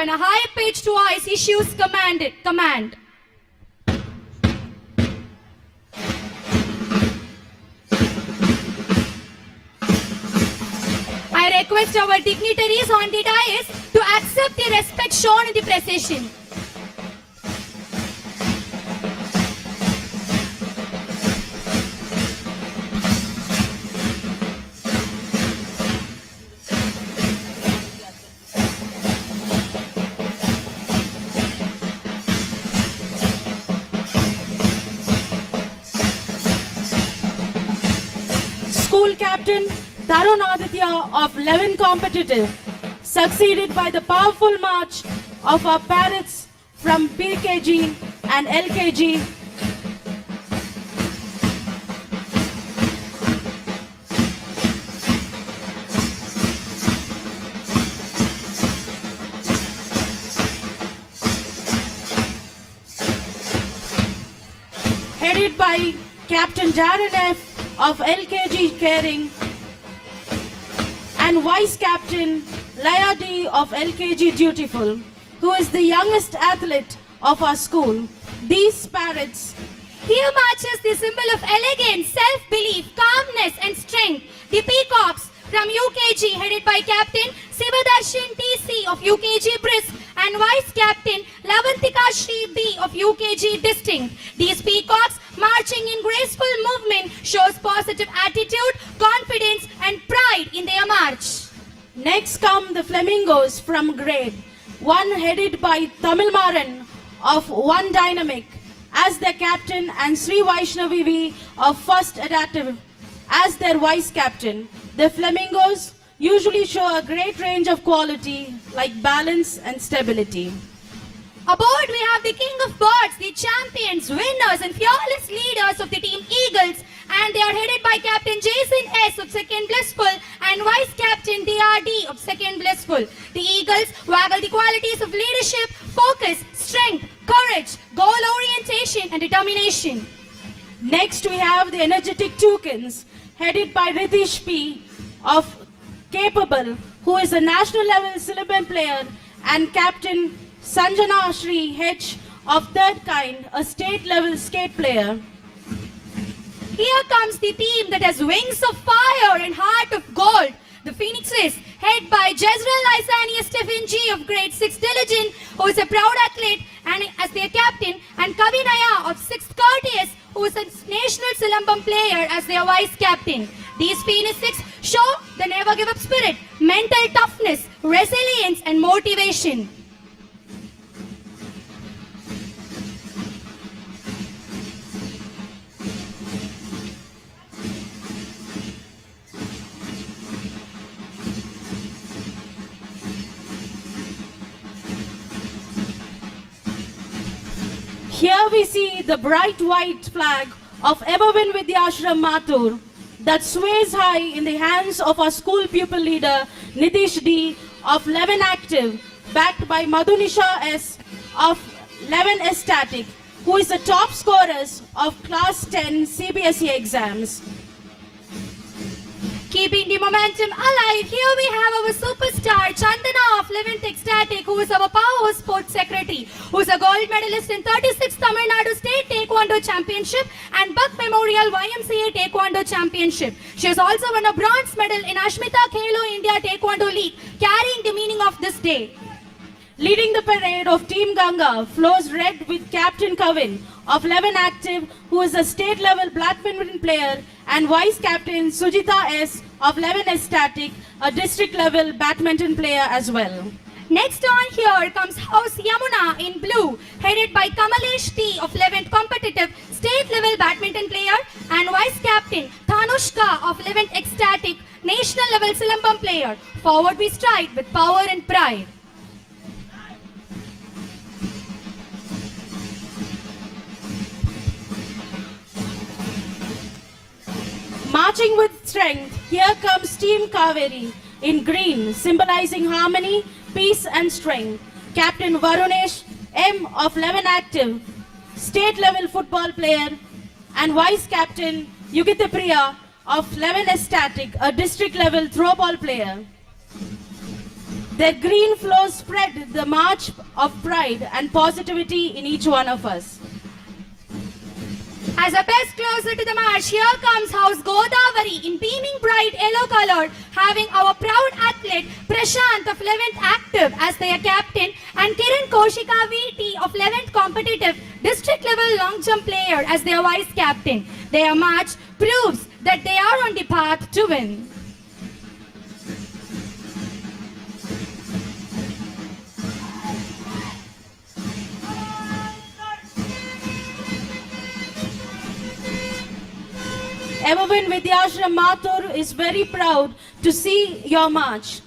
and a high-pitched voice issues command. I request our dignitaries on the dais to accept the respect shown in the procession. School captain Tarun Aditya of 11 competitive, succeeded by the powerful march of our parrots from PKG and LKG. Headed by Captain Darren F. of LKG Caring and Vice Captain Laya D. of LKG Dutiful, who is the youngest athlete of our school. These parrots Here marches the symbol of elegance, self-belief, calmness and strength. The peacocks from UKG headed by Captain Sivadarshan TC of UKG Brisk and Vice Captain Lavantika Shri B of UKG Distinct. These peacocks marching in graceful movement shows positive attitude, confidence and pride in their march. Next come the flamingos from grade 1 headed by Tamil Maran of One Dynamic as their captain and Sri Vaishnavi V of First Adaptive as their vice captain. The flamingos usually show a great range of quality like balance and stability. Aboard we have the king of birds, the champions, winners and fearless leaders of the team Eagles, and they are headed by Captain Jason S of Second Blissful and Vice Captain DRD of Second Blissful. The Eagles waggle the qualities of leadership, focus, strength, courage, goal orientation and determination. Next we have the energetic toucans headed by Ritish P of Capable, who is a national level Silliman player, and Captain Sanjana Shri H of Third Kind, a state level skate player. Here comes the team that has wings of fire and heart of gold. The Phoenixes, head by Jezreel Isania Stephen G of grade 6 Diligent, who is a proud athlete and as their captain, and Kavinaya of 6th Courteous, who is a national Silambam player as their vice captain. These Phoenixes show the never give up spirit, mental toughness, resilience and motivation. Here we see the bright white flag of Everwin Vidyashram Mathur that sways high in the hands of our school pupil leader Nitish D of 11 Active, backed by Madhunisha S of 11 Static, who is the top scorers of class 10 CBSE exams. Keeping the momentum alive, here we have our superstar Chandana of 11th Ecstatic, who is our powerhouse sports secretary, who is a gold medalist in 36th Tamil Nadu State Taekwondo Championship and Buck Memorial YMCA Taekwondo Championship. She has also won a bronze medal in Ashmita Khelo India Taekwondo League, carrying the meaning of this day. Leading the parade of Team Ganga flows red with Captain Kavin of 11 Active, who is a state level badminton player, and Vice Captain Sujita S of 11 Static, a district level badminton player as well. Next on here comes House Yamuna in blue, headed by Kamalesh T of 11th Competitive, state level badminton player, and Vice Captain Thanushka of 11th Ecstatic, national level Silambam player. Forward we stride with power and pride. Marching with strength, here comes Team Kaveri in green, symbolizing harmony, peace and strength. Captain Varunesh M of 11 Active, state level football player, and Vice Captain Yugita Priya of 11 Static, a district level throwball player. Their green flows spread the march of pride and positivity in each one of us. As a best closer to the march, here comes House Godavari in beaming bright yellow colored, having our proud athlete Prashant of 11th Active as their captain and Kiran Koshika VT of 11th Competitive district level long jump player as their vice captain. Their march proves that they are on the path to win. Everwin Vidyashram Mathur is very proud to see your march,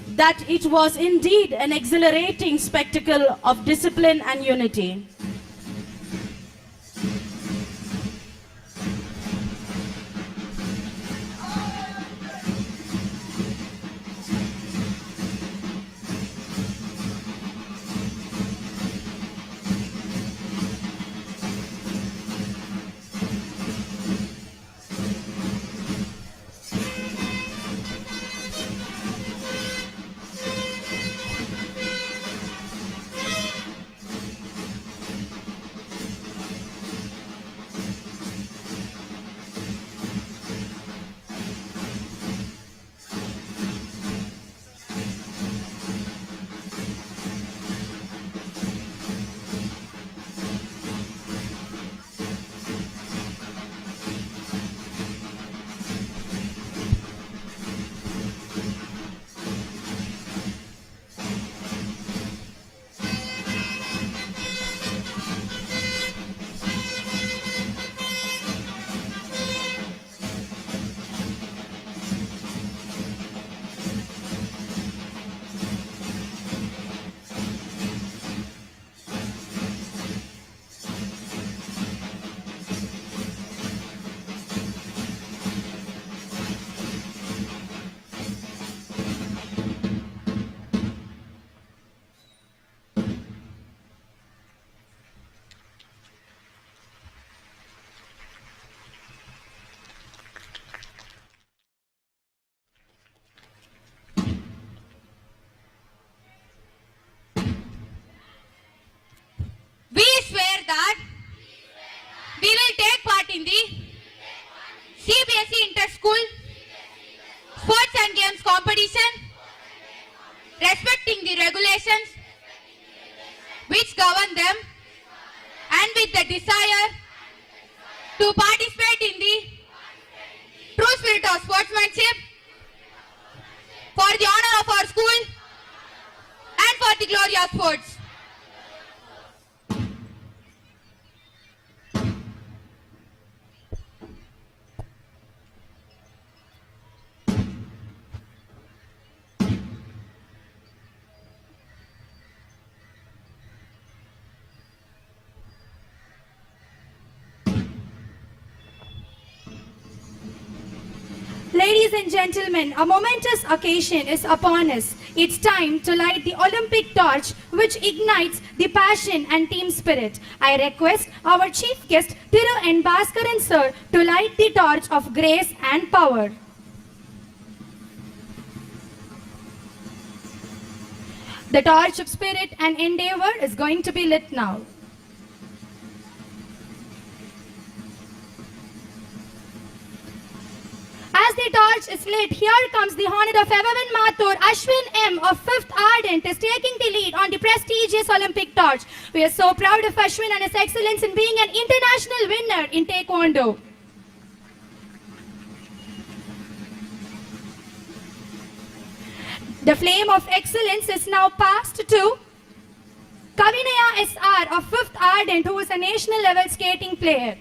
that it was indeed an exhilarating spectacle of discipline and unity. We swear that we will take part in the CBSE Inter-School Sports and Games competition, respecting the regulations which govern them, and with the desire to participate in the true spirit of sportsmanship for the honor of our school and for the glory of sports. Ladies and gentlemen, a momentous occasion is upon us. It's time to light the Olympic torch which ignites the passion and team spirit. I request our chief guest, Thiru N. Bhaskaran sir, to light the torch of grace and power. The torch of spirit and endeavor is going to be lit now. As the torch is lit, here comes the honor of Everwin Mathur. Ashwin M. of 5th Ardent is taking the lead on the prestigious Olympic torch. We are so proud of Ashwin and his excellence in being an international winner in Taekwondo. The flame of excellence is now passed to Kavinaya S.R. of 5th Ardent, who is a national level skating player.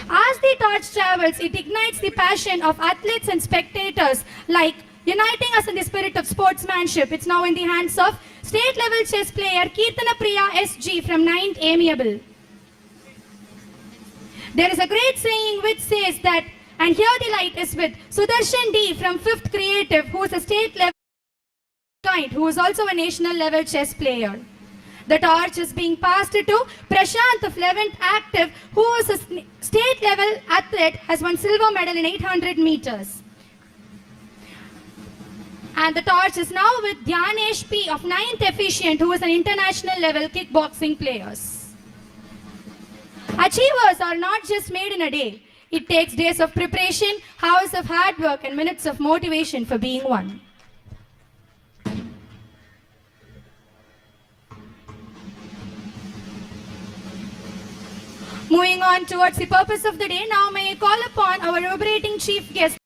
As the torch travels, it ignites the passion of athletes and spectators, like uniting us in the spirit of sportsmanship. It's now in the hands of state level chess player Kirtana Priya S.G. from 9th Amiable. There is a great saying which says that, and here the light is with Sudarshan D. from 5th Creative, who is a state level client, who is also a national level chess player. The torch is being passed to Prashant of 11th Active, who is a state level athlete, has won silver medal in 800 meters. And the torch is now with Dhyanesh P of 9th Efficient, who is an international level kickboxing player. Achievers are not just made in a day. It takes days of preparation, hours of hard work, and minutes of motivation for being one. Moving on towards the purpose of the day, now may I call upon our operating chief guest,